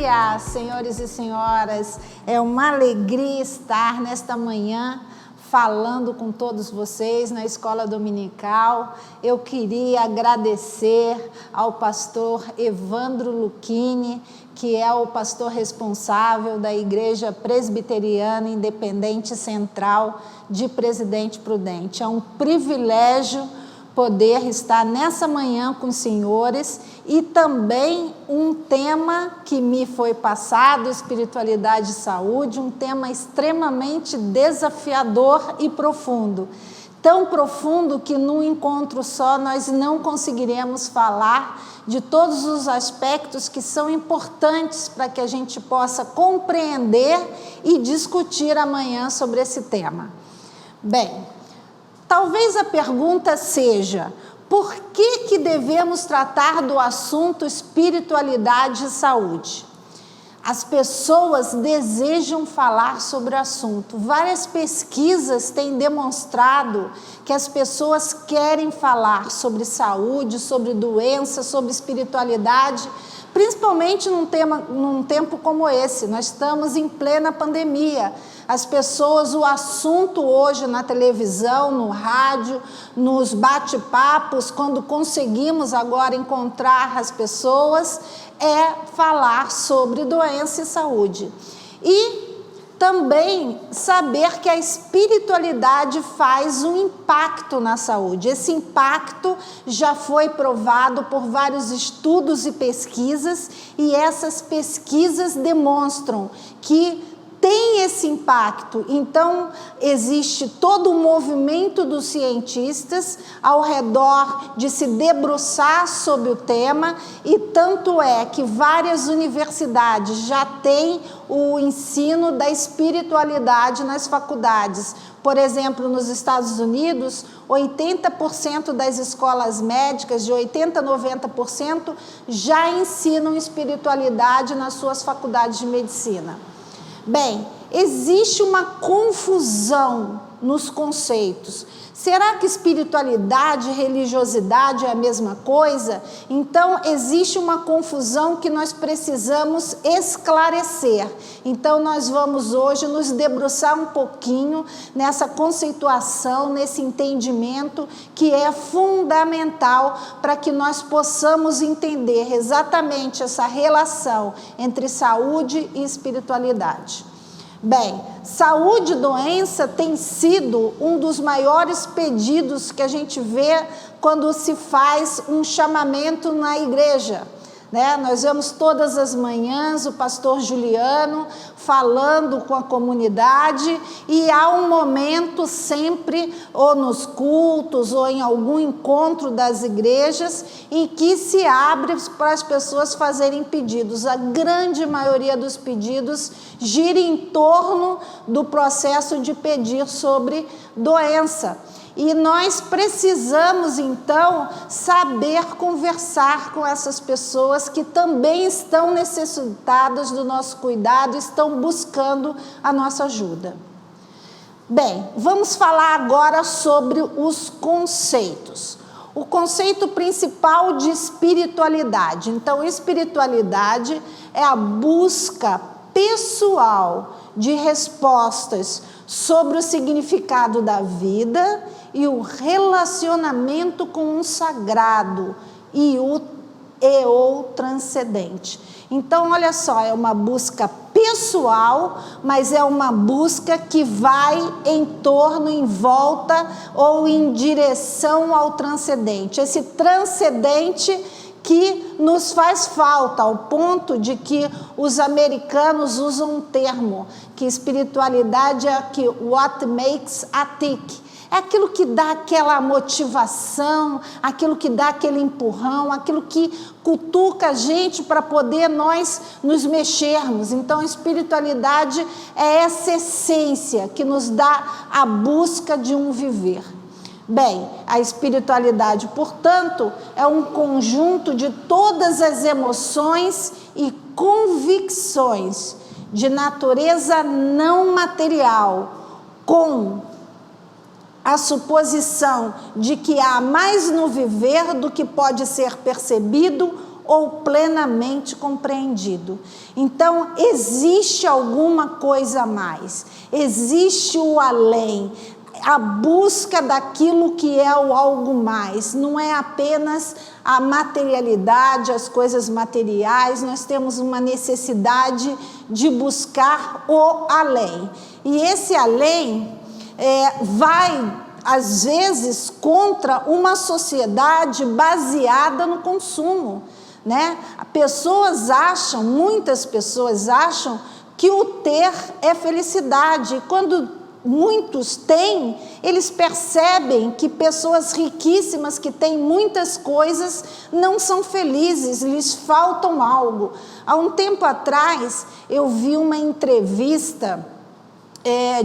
dia, senhores e senhoras. É uma alegria estar nesta manhã falando com todos vocês na Escola Dominical. Eu queria agradecer ao pastor Evandro Lucchini, que é o pastor responsável da Igreja Presbiteriana Independente Central de Presidente Prudente. É um privilégio poder estar nessa manhã com os senhores e também um tema que me foi passado, espiritualidade e saúde, um tema extremamente desafiador e profundo. Tão profundo que num encontro só nós não conseguiremos falar de todos os aspectos que são importantes para que a gente possa compreender e discutir amanhã sobre esse tema. Bem, talvez a pergunta seja: por que devemos tratar do assunto espiritualidade e saúde? As pessoas desejam falar sobre o assunto. Várias pesquisas têm demonstrado que as pessoas querem falar sobre saúde, sobre doença, sobre espiritualidade, principalmente num tempo como esse. Nós estamos em plena pandemia. As pessoas, o assunto hoje na televisão, no rádio, nos bate-papos, quando conseguimos agora encontrar as pessoas, é falar sobre doença e saúde. E também saber que a espiritualidade faz um impacto na saúde. Esse impacto já foi provado por vários estudos e pesquisas, e essas pesquisas demonstram que tem esse impacto. Então, existe todo um movimento dos cientistas ao redor de se debruçar sobre o tema, e tanto é que várias universidades já têm o ensino da espiritualidade nas faculdades. Por exemplo, nos Estados Unidos, 80% das escolas médicas, de 80% a 90%, já ensinam espiritualidade nas suas faculdades de medicina. Bem, existe uma confusão nos conceitos. Será que espiritualidade e religiosidade é a mesma coisa? Então, existe uma confusão que nós precisamos esclarecer. Então, nós vamos hoje nos debruçar um pouquinho nessa conceituação, nesse entendimento que é fundamental para que nós possamos entender exatamente essa relação entre saúde e espiritualidade. Bem, saúde e doença tem sido um dos maiores pedidos que a gente vê quando se faz um chamamento na igreja, né? Nós vemos todas as manhãs o pastor Juliano falando com a comunidade, e há um momento sempre, ou nos cultos, ou em algum encontro das igrejas, em que se abre para as pessoas fazerem pedidos. A grande maioria dos pedidos gira em torno do processo de pedir sobre doença. E nós precisamos, então, saber conversar com essas pessoas que também estão necessitadas do nosso cuidado, estão buscando a nossa ajuda. Bem, vamos falar agora sobre os conceitos. O conceito principal de espiritualidade. Então, espiritualidade é a busca pessoal de respostas sobre o significado da vida e o relacionamento com o sagrado e o transcendente. Então, olha só, é uma busca pessoal, mas é uma busca que vai em torno, em volta ou em direção ao transcendente. Esse transcendente que nos faz falta, ao ponto de que os americanos usam um termo, que espiritualidade é what makes a tick. É aquilo que dá aquela motivação, aquilo que dá aquele empurrão, aquilo que cutuca a gente para poder nós nos mexermos. Então, a espiritualidade é essa essência que nos dá a busca de um viver. Bem, a espiritualidade, portanto, é um conjunto de todas as emoções e convicções de natureza não material, com a suposição de que há mais no viver do que pode ser percebido ou plenamente compreendido. Então, existe alguma coisa a mais, existe o além, a busca daquilo que é o algo mais, não é apenas a materialidade, as coisas materiais, nós temos uma necessidade de buscar o além. E esse além vai, às vezes, contra uma sociedade baseada no consumo, né? Muitas pessoas acham que o ter é felicidade, e quando muitos têm, eles percebem que pessoas riquíssimas que têm muitas coisas não são felizes, lhes faltam algo. Há um tempo atrás eu vi uma entrevista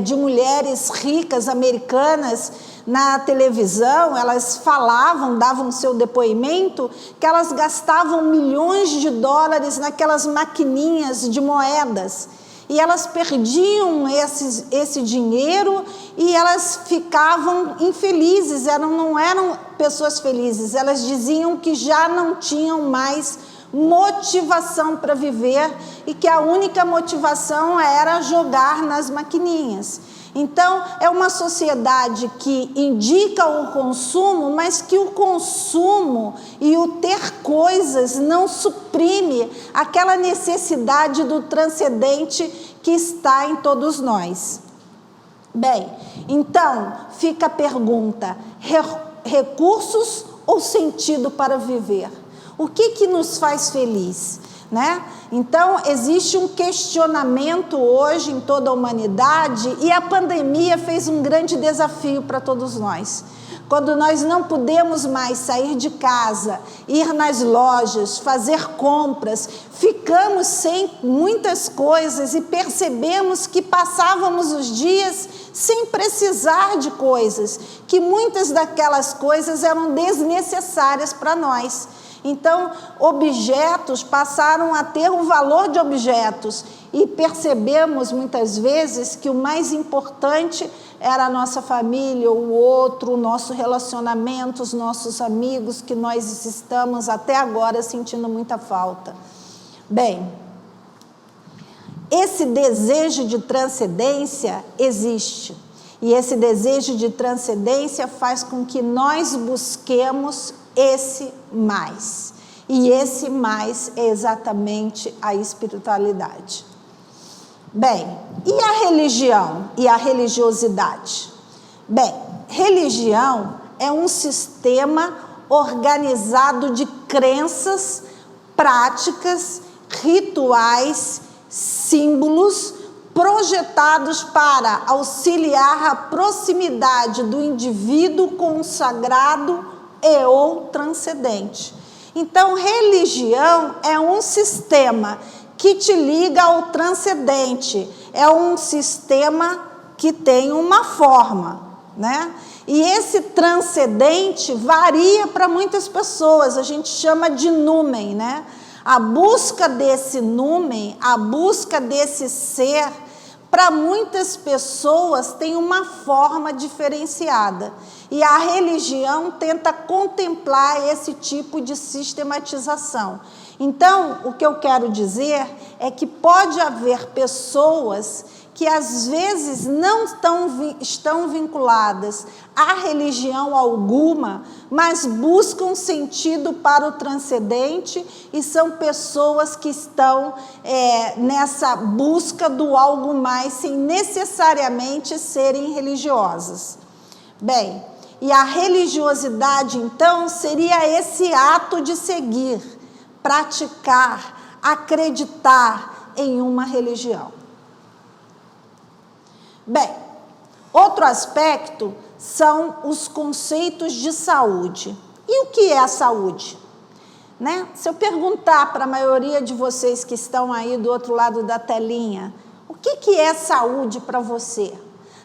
de mulheres ricas americanas na televisão. Elas falavam, davam seu depoimento, que elas gastavam milhões de dólares naquelas maquininhas de moedas, e elas perdiam esse dinheiro e elas ficavam infelizes, não eram pessoas felizes, elas diziam que já não tinham mais motivação para viver e que a única motivação era jogar nas maquininhas. Então, é uma sociedade que indica o consumo, mas que o consumo e o ter coisas não suprime aquela necessidade do transcendente que está em todos nós. Bem, então, fica a pergunta: recursos ou sentido para viver? O que nos faz feliz, né? Então, existe um questionamento hoje em toda a humanidade, e a pandemia fez um grande desafio para todos nós. Quando nós não podemos mais sair de casa, ir nas lojas, fazer compras, ficamos sem muitas coisas e percebemos que passávamos os dias sem precisar de coisas, que muitas daquelas coisas eram desnecessárias para nós. Então, objetos passaram a ter o valor de objetos, e percebemos muitas vezes que o mais importante era a nossa família, o outro, o nosso relacionamento, os nossos amigos, que nós estamos até agora sentindo muita falta. Bem, esse desejo de transcendência existe, e esse desejo de transcendência faz com que nós busquemos esse mais, e esse mais é exatamente a espiritualidade. Bem, e a religião e a religiosidade? Bem, religião é um sistema organizado de crenças, práticas, rituais, símbolos, projetados para auxiliar a proximidade do indivíduo com o sagrado e ou transcendente. Então, religião é um sistema que te liga ao transcendente, é um sistema que tem uma forma, né? E esse transcendente varia para muitas pessoas, a gente chama de numen, né? A busca desse numen, a busca desse ser, para muitas pessoas tem uma forma diferenciada. E a religião tenta contemplar esse tipo de sistematização. Então, o que eu quero dizer é que pode haver pessoas que às vezes não estão vinculadas a religião alguma, mas buscam sentido para o transcendente, e são pessoas que estão nessa busca do algo mais, sem necessariamente serem religiosas. Bem, e a religiosidade, então, seria esse ato de seguir, praticar, acreditar em uma religião. Bem, outro aspecto são os conceitos de saúde. E o que é a saúde? Né? Se eu perguntar para a maioria de vocês que estão aí do outro lado da telinha, o que é saúde para você?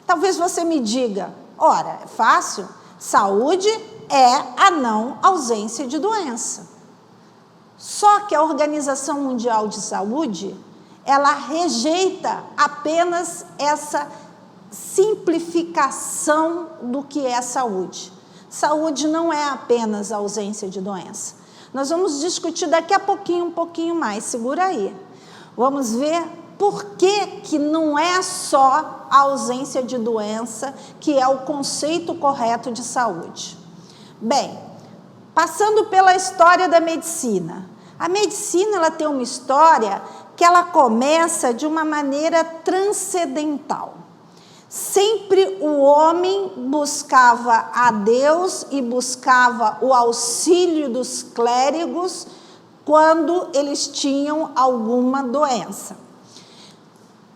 Talvez você me diga, ora, é fácil, saúde é a não ausência de doença. Só que a Organização Mundial de Saúde, ela rejeita apenas essa simplificação do que é saúde. Saúde não é apenas a ausência de doença. Nós vamos discutir daqui a pouquinho, um pouquinho mais, segura aí. Vamos ver por que não é só a ausência de doença que é o conceito correto de saúde. Bem, passando pela história da medicina. A medicina ela tem uma história que ela começa de uma maneira transcendental. Sempre o homem buscava a Deus e buscava o auxílio dos clérigos quando eles tinham alguma doença.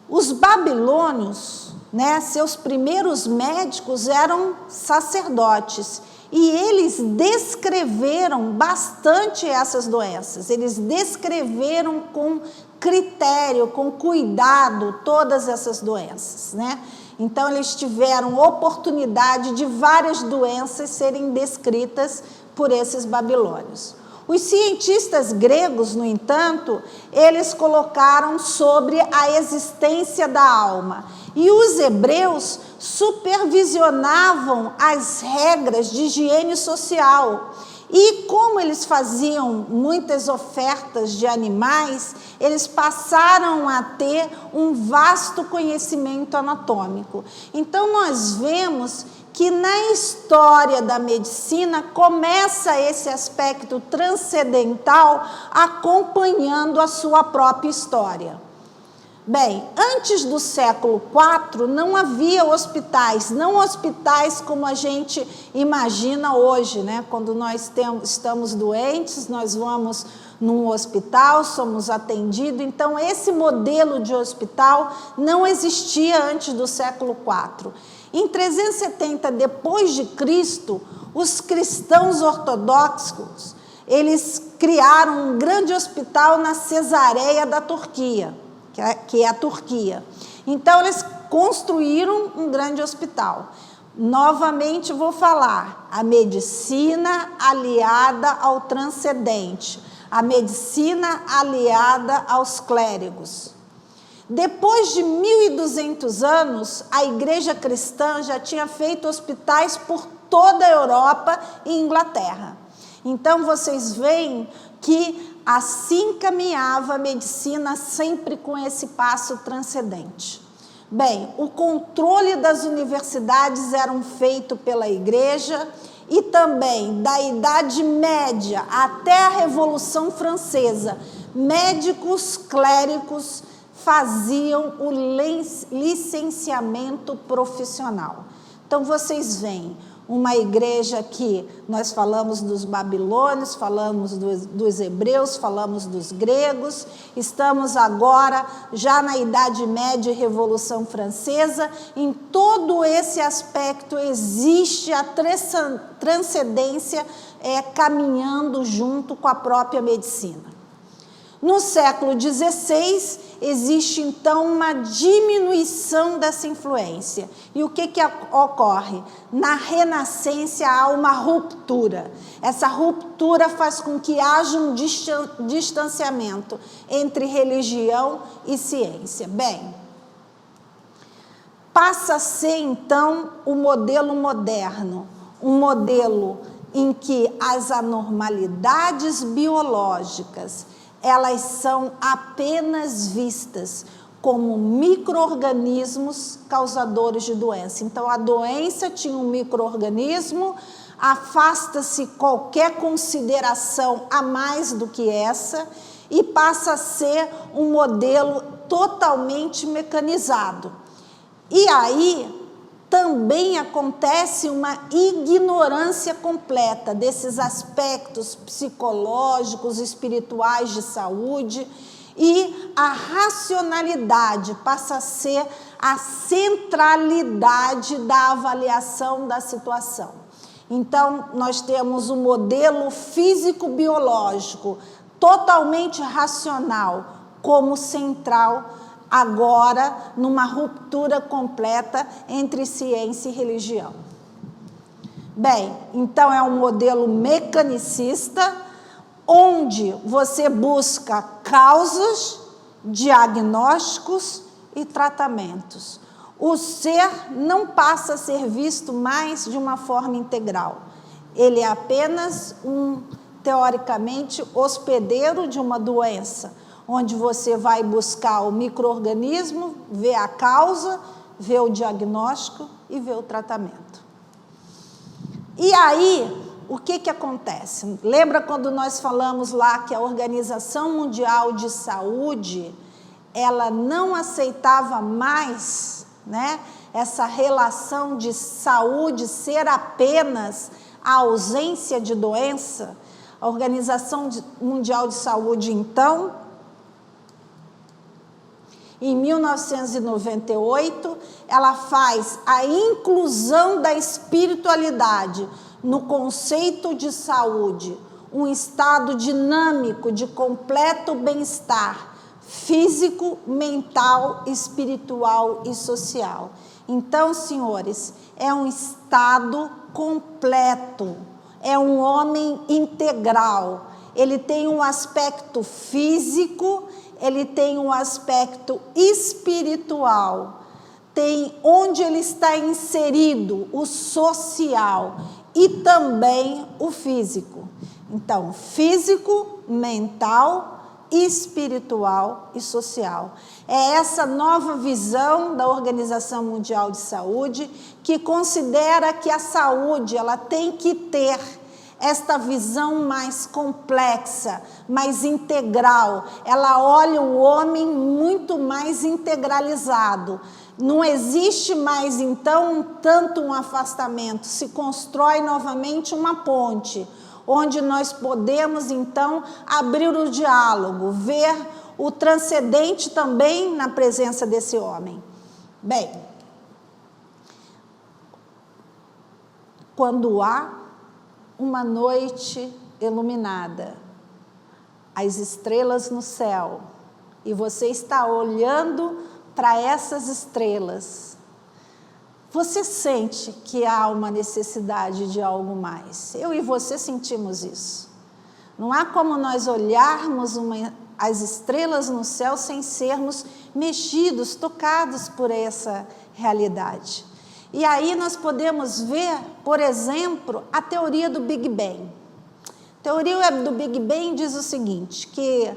Os babilônios, seus primeiros médicos eram sacerdotes e eles descreveram bastante essas doenças, eles descreveram com critério, com cuidado todas essas doenças, Então, eles tiveram oportunidade de várias doenças serem descritas por esses babilônios. Os cientistas gregos, no entanto, eles colocaram sobre a existência da alma. E os hebreus supervisionavam as regras de higiene social. E como eles faziam muitas ofertas de animais, eles passaram a ter um vasto conhecimento anatômico. Então, nós vemos que na história da medicina começa esse aspecto transcendental acompanhando a sua própria história. Bem, antes do século IV não havia hospitais, não hospitais como a gente imagina hoje, Quando nós estamos doentes, nós vamos num hospital, somos atendidos. Então, esse modelo de hospital não existia antes do século IV. Em 370 depois de Cristo, os cristãos ortodoxos, eles criaram um grande hospital na Cesareia da Turquia, que é a Turquia. Então, eles construíram um grande hospital. Novamente vou falar, a medicina aliada ao transcendente, a medicina aliada aos clérigos. Depois de 1.200 anos, a igreja cristã já tinha feito hospitais por toda a Europa e Inglaterra. Então, vocês veem que assim caminhava a medicina, sempre com esse passo transcendente. Bem, o controle das universidades era feito pela igreja e também da Idade Média até a Revolução Francesa, médicos clérigos faziam o licenciamento profissional. Então, vocês veem uma igreja que nós falamos dos babilônios, falamos dos hebreus, falamos dos gregos, estamos agora já na Idade Média e Revolução Francesa. Em todo esse aspecto existe a transcendência caminhando junto com a própria medicina. No século XVI, existe então uma diminuição dessa influência. E o que ocorre? Na Renascença há uma ruptura. Essa ruptura faz com que haja um distanciamento entre religião e ciência. Bem, passa a ser então o modelo moderno, um modelo em que as anormalidades biológicas elas são apenas vistas como micro-organismos causadores de doença. Então, a doença tinha um micro-organismo, afasta-se qualquer consideração a mais do que essa e passa a ser um modelo totalmente mecanizado. E aí também acontece uma ignorância completa desses aspectos psicológicos, espirituais de saúde, e a racionalidade passa a ser a centralidade da avaliação da situação. Então, nós temos um modelo físico-biológico totalmente racional como central, agora numa ruptura completa entre ciência e religião. Bem, então é um modelo mecanicista, onde você busca causas, diagnósticos e tratamentos. O ser não passa a ser visto mais de uma forma integral. Ele é apenas um teoricamente, hospedeiro de uma doença, onde você vai buscar o micro-organismo, ver a causa, ver o diagnóstico e ver o tratamento. E aí, o que acontece? Lembra quando nós falamos lá que a Organização Mundial de Saúde, ela não aceitava mais, né, essa relação de saúde ser apenas a ausência de doença? A Organização Mundial de Saúde, então, em 1998, ela faz a inclusão da espiritualidade no conceito de saúde, um estado dinâmico de completo bem-estar físico, mental, espiritual e social. Então, senhores, é um estado completo, é um homem integral. Ele tem um aspecto físico, ele tem um aspecto espiritual, tem onde ele está inserido o social e também o físico. Então, físico, mental, espiritual e social. É essa nova visão da Organização Mundial de Saúde que considera que a saúde ela tem que ter esta visão mais complexa, mais integral. Ela olha o homem muito mais integralizado. Não existe mais, então, tanto um afastamento, se constrói novamente uma ponte, onde nós podemos, então, abrir o diálogo, ver o transcendente também na presença desse homem. Bem, quando há uma noite iluminada, as estrelas no céu, e você está olhando para essas estrelas, você sente que há uma necessidade de algo mais. Eu e você sentimos isso. Não há como nós olharmos as estrelas no céu sem sermos mexidos, tocados por essa realidade. E aí nós podemos ver, por exemplo, a teoria do Big Bang. A teoria do Big Bang diz o seguinte, que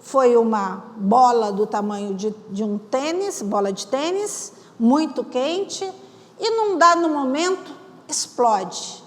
foi uma bola do tamanho de um tênis, bola de tênis, muito quente, e num dado momento explode.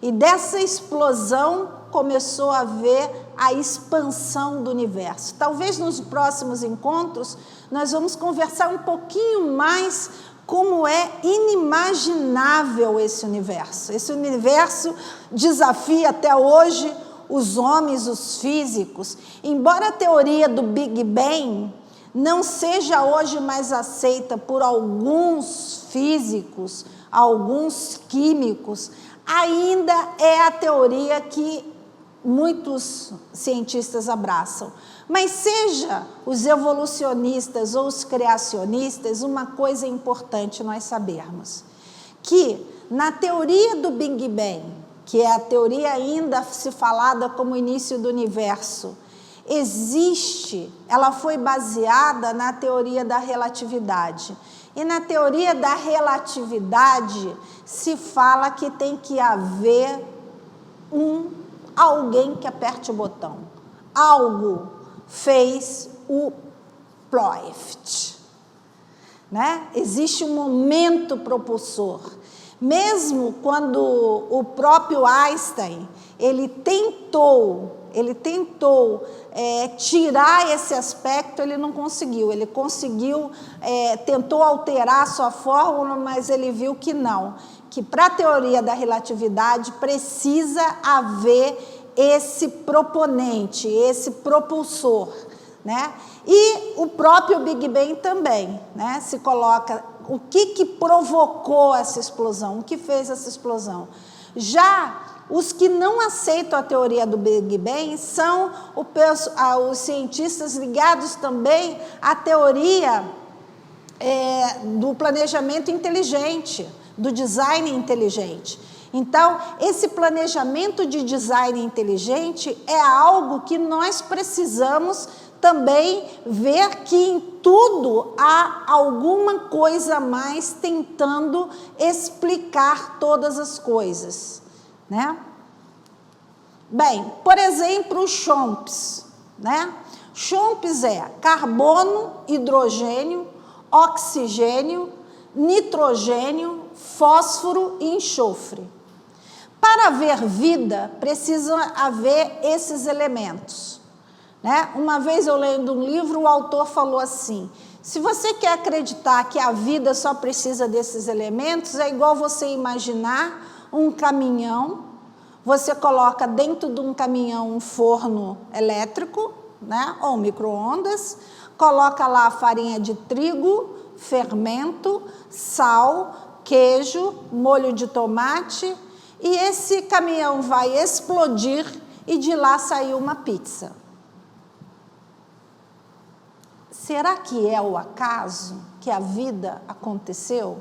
E dessa explosão começou a haver a expansão do universo. Talvez nos próximos encontros nós vamos conversar um pouquinho mais como é inimaginável esse universo. Esse universo desafia até hoje os homens, os físicos. Embora a teoria do Big Bang não seja hoje mais aceita por alguns físicos, alguns químicos, ainda é a teoria que muitos cientistas abraçam. Mas seja os evolucionistas ou os criacionistas, uma coisa importante nós sabermos, que na teoria do Big Bang, que é a teoria ainda se falada como início do universo, ela foi baseada na teoria da relatividade. E na teoria da relatividade se fala que tem que haver alguém que aperte o botão. Algo fez o ploft, né? Existe um momento propulsor. Mesmo quando o próprio Einstein, ele tentou tirar esse aspecto, ele não conseguiu. Ele conseguiu, tentou alterar a sua fórmula, mas ele viu que não. Que para a teoria da relatividade precisa haver esse proponente, esse propulsor, né? E o próprio Big Bang também, né? Se coloca o que provocou essa explosão, o que fez essa explosão. Já os que não aceitam a teoria do Big Bang são os cientistas ligados também à teoria do planejamento inteligente, do design inteligente. Então, esse planejamento de design inteligente é algo que nós precisamos também ver que em tudo há alguma coisa a mais tentando explicar todas as coisas, né? Bem, por exemplo, o CHOMPS, né? CHOMPS é carbono, hidrogênio, oxigênio, nitrogênio, fósforo e enxofre. Para haver vida, precisa haver esses elementos, né? Uma vez eu lendo um livro, o autor falou assim: se você quer acreditar que a vida só precisa desses elementos, é igual você imaginar um caminhão, você coloca dentro de um caminhão um forno elétrico, né? Ou micro-ondas, coloca lá farinha de trigo, fermento, sal, queijo, molho de tomate, e esse caminhão vai explodir e de lá saiu uma pizza. Será que é o acaso que a vida aconteceu?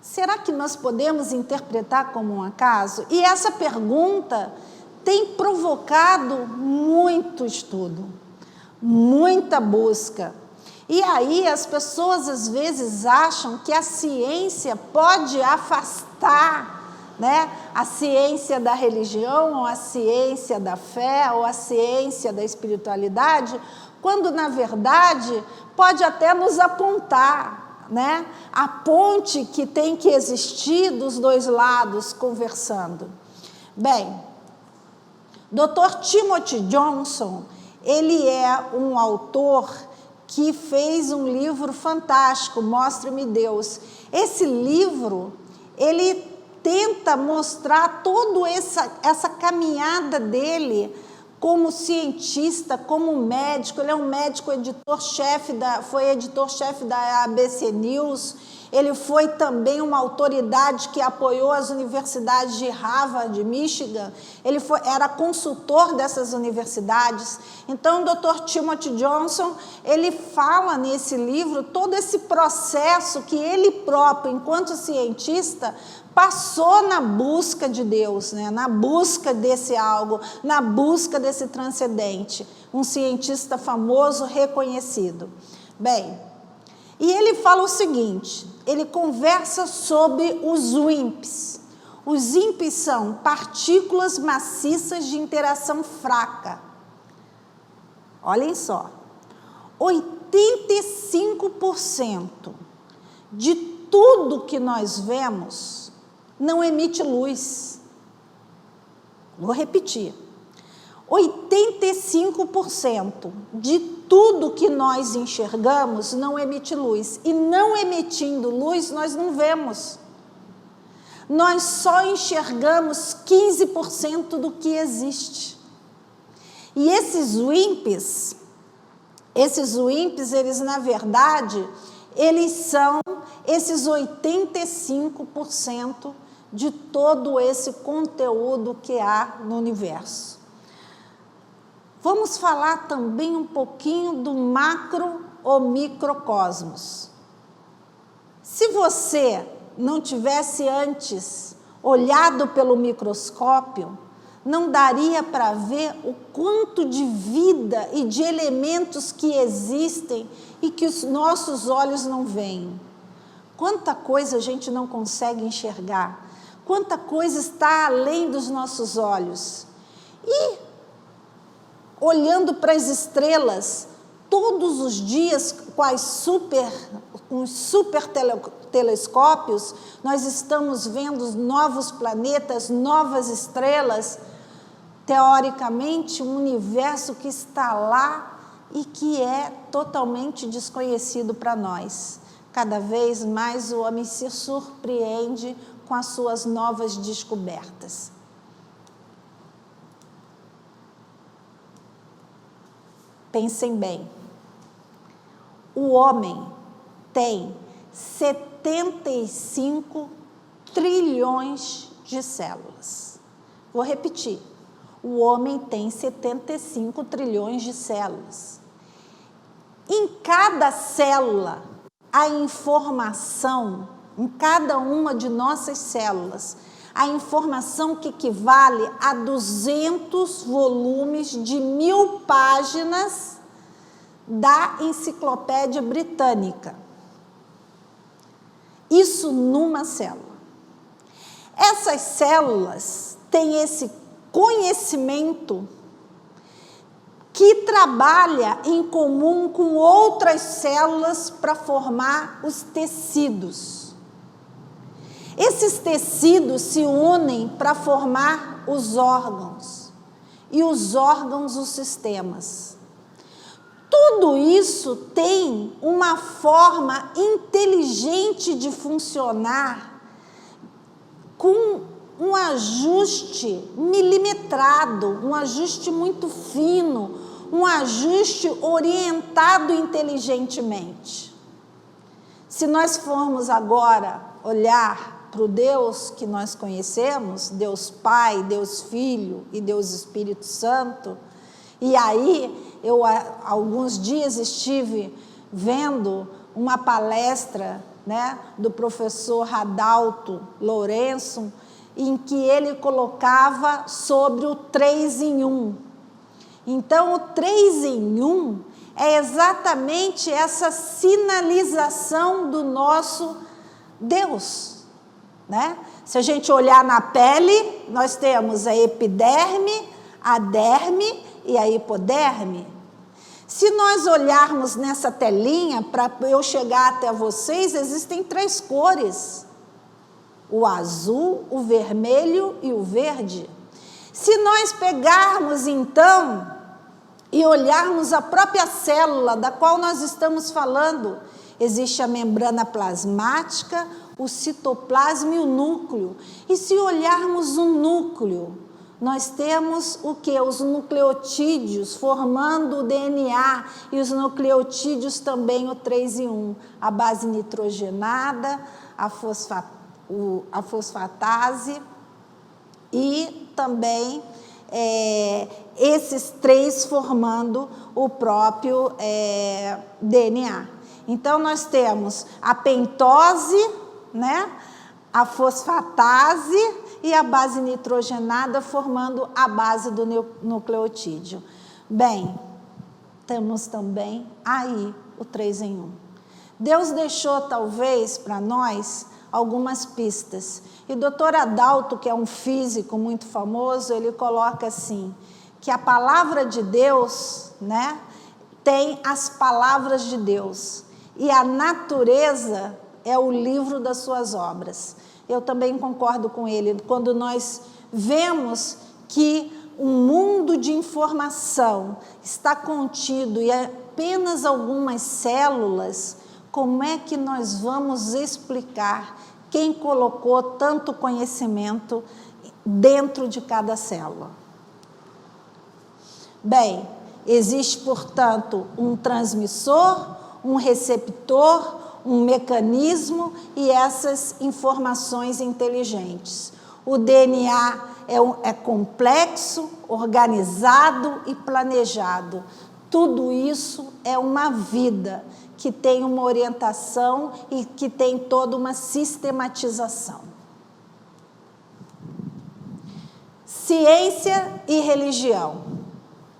Será que nós podemos interpretar como um acaso? E essa pergunta tem provocado muito estudo, muita busca. E aí as pessoas às vezes acham que a ciência pode afastar, né, a ciência da religião, ou a ciência da fé, ou a ciência da espiritualidade, quando na verdade pode até nos apontar, né, a ponte que tem que existir dos dois lados conversando. Bem, Dr. Timothy Johnson, ele é um autor que fez um livro fantástico, Mostre-me Deus. Esse livro, ele tenta mostrar toda essa caminhada dele como cientista, como médico. Ele é um médico editor-chefe foi editor-chefe da ABC News. Ele foi também uma autoridade que apoiou as universidades de Harvard, de Michigan. Ele era consultor dessas universidades. Então, o Dr. Timothy Johnson, ele fala nesse livro todo esse processo que ele próprio, enquanto cientista, passou na busca de Deus, né? Na busca desse algo, na busca desse transcendente. Um cientista famoso, reconhecido. Bem, e ele fala o seguinte, ele conversa sobre os WIMPs. Os WIMPs são partículas maciças de interação fraca. Olhem só, 85% de tudo que nós vemos não emite luz. Vou repetir. 85% de tudo que nós enxergamos não emite luz. E não emitindo luz, nós não vemos. Nós só enxergamos 15% do que existe. E esses WIMPs, eles na verdade, eles são esses 85% de todo esse conteúdo que há no universo. Vamos falar também um pouquinho do macro ou microcosmos. Se você não tivesse antes olhado pelo microscópio, não daria para ver o quanto de vida e de elementos que existem e que os nossos olhos não veem. Quanta coisa a gente não consegue enxergar, quanta coisa está além dos nossos olhos. E, olhando para as estrelas, todos os dias, com os super telescópios, nós estamos vendo novos planetas, novas estrelas, teoricamente, um universo que está lá e que é totalmente desconhecido para nós. Cada vez mais o homem se surpreende com as suas novas descobertas. Pensem bem, o homem tem 75 trilhões de células. Vou repetir, o homem tem 75 trilhões de células. Em cada célula, a informação, em cada uma de nossas células, a informação que equivale a 200 volumes de 1000 páginas da Enciclopédia Britânica. Isso numa célula. Essas células têm esse conhecimento que trabalha em comum com outras células para formar os tecidos. Esses tecidos se unem para formar os órgãos, e os órgãos os sistemas. Tudo isso tem uma forma inteligente de funcionar, com um ajuste milimetrado, um ajuste muito fino, um ajuste orientado inteligentemente. Se nós formos agora olhar para o Deus que nós conhecemos, Deus Pai, Deus Filho e Deus Espírito Santo, e aí eu há alguns dias estive vendo uma palestra, né, do professor Radalto Lourenço, em que ele colocava sobre o 3 em 1. Então, o 3 em 1 é exatamente essa sinalização do nosso Deus, né? Se a gente olhar na pele, nós temos a epiderme, a derme e a hipoderme. Se nós olharmos nessa telinha, para eu chegar até vocês, existem 3 cores: o azul, o vermelho e o verde. Se nós pegarmos então e olharmos a própria célula da qual nós estamos falando, existe a membrana plasmática, o citoplasma e o núcleo. E se olharmos o núcleo, nós temos o que? Os nucleotídeos formando o DNA, e os nucleotídeos também o 3 em 1, a base nitrogenada, a fosfatase e também esses 3 formando o próprio DNA. Então, nós temos a pentose, né, a fosfatase e a base nitrogenada formando a base do nucleotídeo. Bem, temos também aí o 3 em 1. Deus deixou talvez para nós algumas pistas. E o Dr. Adalto, que é um físico muito famoso, ele coloca assim, que a palavra de Deus, né, tem as palavras de Deus, e a natureza é o livro das suas obras. Eu também concordo com ele, quando nós vemos que um mundo de informação está contido em apenas algumas células, como é que nós vamos explicar quem colocou tanto conhecimento dentro de cada célula? Bem, existe, portanto, um transmissor, um receptor, um mecanismo e essas informações inteligentes. O DNA é complexo, organizado e planejado. Tudo isso é uma vida que tem uma orientação e que tem toda uma sistematização. Ciência e religião.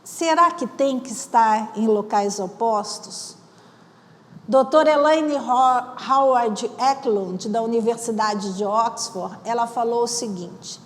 Será que tem que estar em locais opostos? Dr. Elaine Howard Eklund, da Universidade de Oxford, ela falou o seguinte,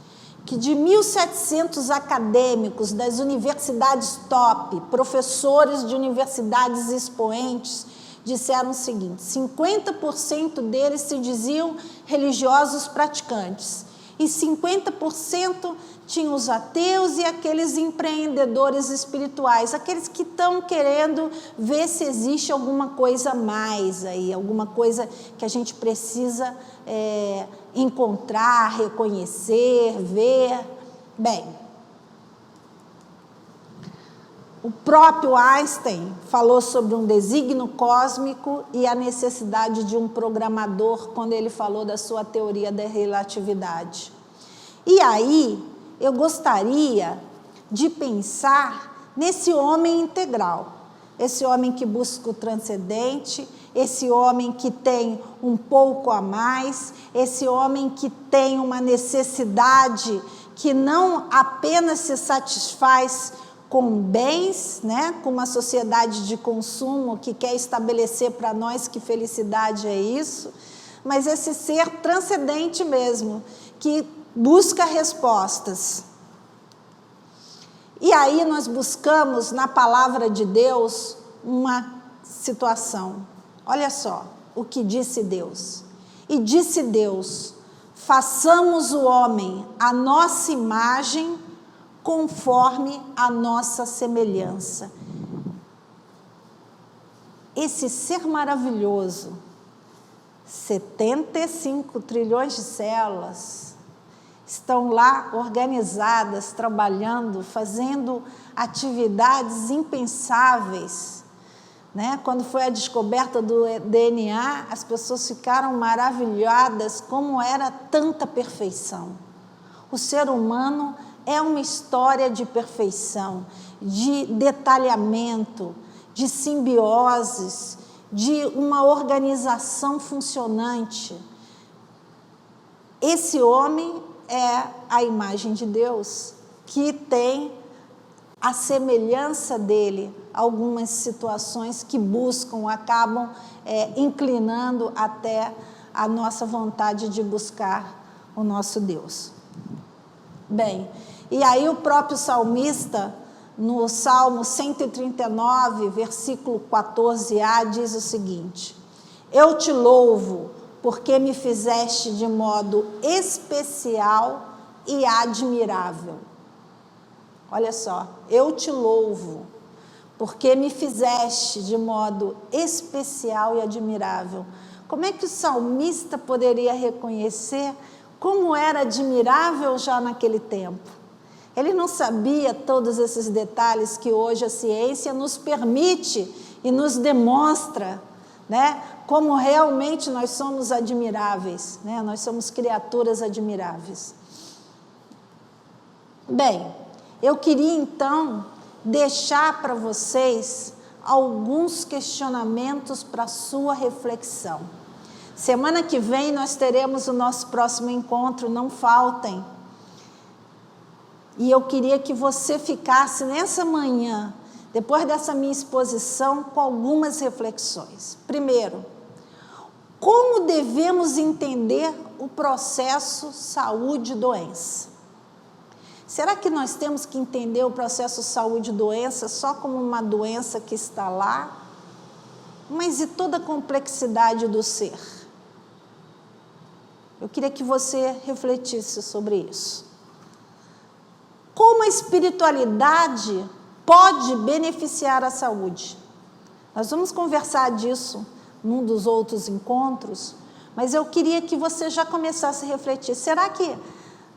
que de 1.700 acadêmicos das universidades top, professores de universidades expoentes, disseram o seguinte, 50% deles se diziam religiosos praticantes, e 50% tinham os ateus e aqueles empreendedores espirituais, aqueles que estão querendo ver se existe alguma coisa a mais aí, alguma coisa que a gente precisa encontrar, reconhecer, ver. Bem, o próprio Einstein falou sobre um desígnio cósmico e a necessidade de um programador quando ele falou da sua teoria da relatividade. E aí, eu gostaria de pensar nesse homem integral, esse homem que busca o transcendente, esse homem que tem um pouco a mais, esse homem que tem uma necessidade que não apenas se satisfaz com bens, né, com uma sociedade de consumo que quer estabelecer para nós que felicidade é isso, mas esse ser transcendente mesmo, que busca respostas. E aí nós buscamos na palavra de Deus uma situação. Olha só o que disse Deus. E disse Deus: façamos o homem à nossa imagem, conforme a nossa semelhança. Esse ser maravilhoso, 75 trilhões de células, estão lá organizadas, trabalhando, fazendo atividades impensáveis, né? Quando foi a descoberta do DNA, as pessoas ficaram maravilhadas como era tanta perfeição. O ser humano é uma história de perfeição, de detalhamento, de simbioses, de uma organização funcionante. Esse homem é a imagem de Deus, que tem a semelhança dele, algumas situações que buscam, acabam inclinando até a nossa vontade de buscar o nosso Deus. Bem, e aí o próprio salmista, no Salmo 139, versículo 14a, diz o seguinte: eu te louvo, porque me fizeste de modo especial e admirável. Olha só, eu te louvo, porque me fizeste de modo especial e admirável. Como é que o salmista poderia reconhecer como era admirável já naquele tempo? Ele não sabia todos esses detalhes que hoje a ciência nos permite e nos demonstra, né? Como realmente nós somos admiráveis, né? Nós somos criaturas admiráveis. Bem, eu queria então deixar para vocês alguns questionamentos para a sua reflexão. Semana que vem nós teremos o nosso próximo encontro, não faltem. E eu queria que você ficasse nessa manhã, depois dessa minha exposição, com algumas reflexões. Primeiro, como devemos entender o processo saúde-doença? Será que nós temos que entender o processo saúde-doença só como uma doença que está lá? Mas e toda a complexidade do ser? Eu queria que você refletisse sobre isso. Como a espiritualidade pode beneficiar a saúde? Nós vamos conversar disso num dos outros encontros, mas eu queria que você já começasse a refletir. Será que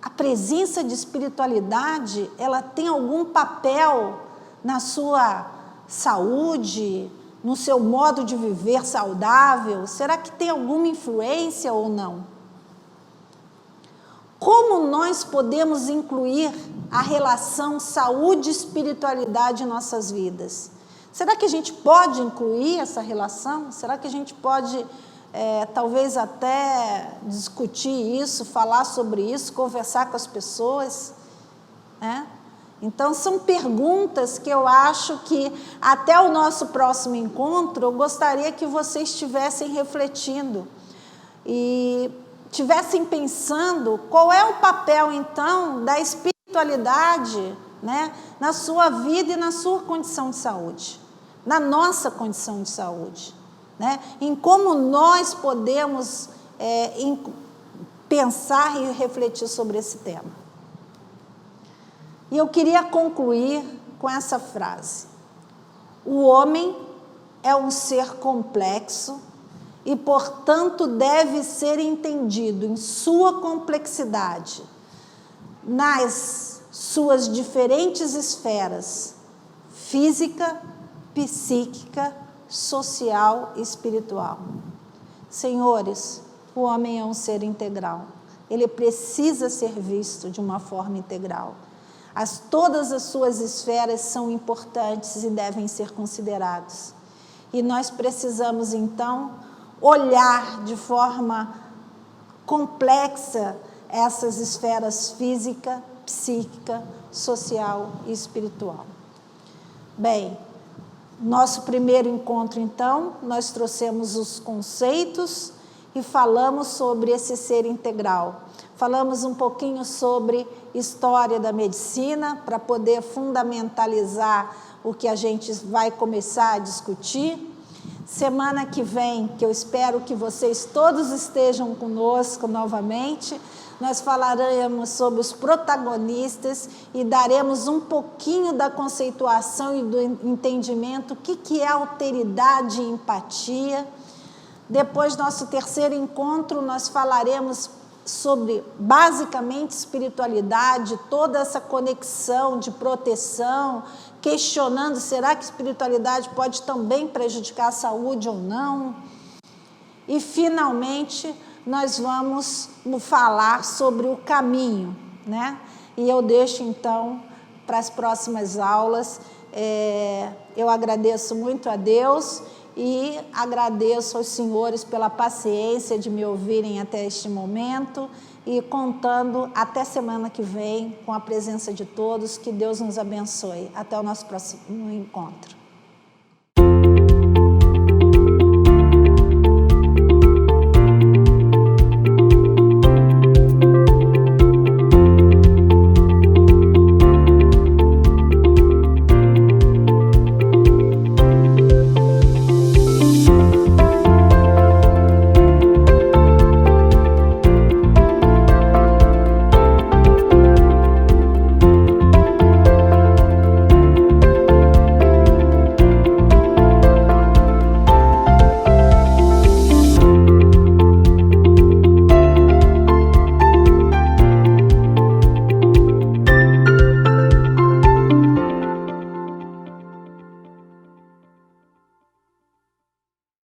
a presença de espiritualidade, ela tem algum papel na sua saúde, no seu modo de viver saudável? Será que tem alguma influência ou não? Como nós podemos incluir a relação saúde e espiritualidade em nossas vidas? Será que a gente pode incluir essa relação? Será que a gente pode, talvez até discutir isso, falar sobre isso, conversar com as pessoas? Então, são perguntas que eu acho que até o nosso próximo encontro, eu gostaria que vocês estivessem refletindo e estivessem pensando qual é o papel, então, da espiritualidade, né, na sua vida e na sua condição de saúde, na nossa condição de saúde, né, em como nós podemos pensar e refletir sobre esse tema. E eu queria concluir com essa frase: o homem é um ser complexo e, portanto, deve ser entendido em sua complexidade, nas suas diferentes esferas, física, psíquica, social e espiritual. Senhores, o homem é um ser integral, ele precisa ser visto de uma forma integral. Todas as suas esferas são importantes e devem ser consideradas. E nós precisamos, então, olhar de forma complexa essas esferas física, psíquica, social e espiritual. Bem, nosso primeiro encontro, então, nós trouxemos os conceitos e falamos sobre esse ser integral. falamos um pouquinho sobre história da medicina, para poder fundamentalizar o que a gente vai começar a discutir. Semana que vem, que eu espero que vocês todos estejam conosco novamente, nós falaremos sobre os protagonistas e daremos um pouquinho da conceituação e do entendimento, o que é alteridade e empatia. Depois, nosso terceiro encontro, nós falaremos sobre, basicamente, espiritualidade, toda essa conexão de proteção, questionando, será que espiritualidade pode também prejudicar a saúde ou não? E, finalmente, nós vamos falar sobre o caminho, né? E eu deixo, então, para as próximas aulas. Eu agradeço muito a Deus e agradeço aos senhores pela paciência de me ouvirem até este momento e contando até semana que vem com a presença de todos. Que Deus nos abençoe. Até o nosso próximo encontro.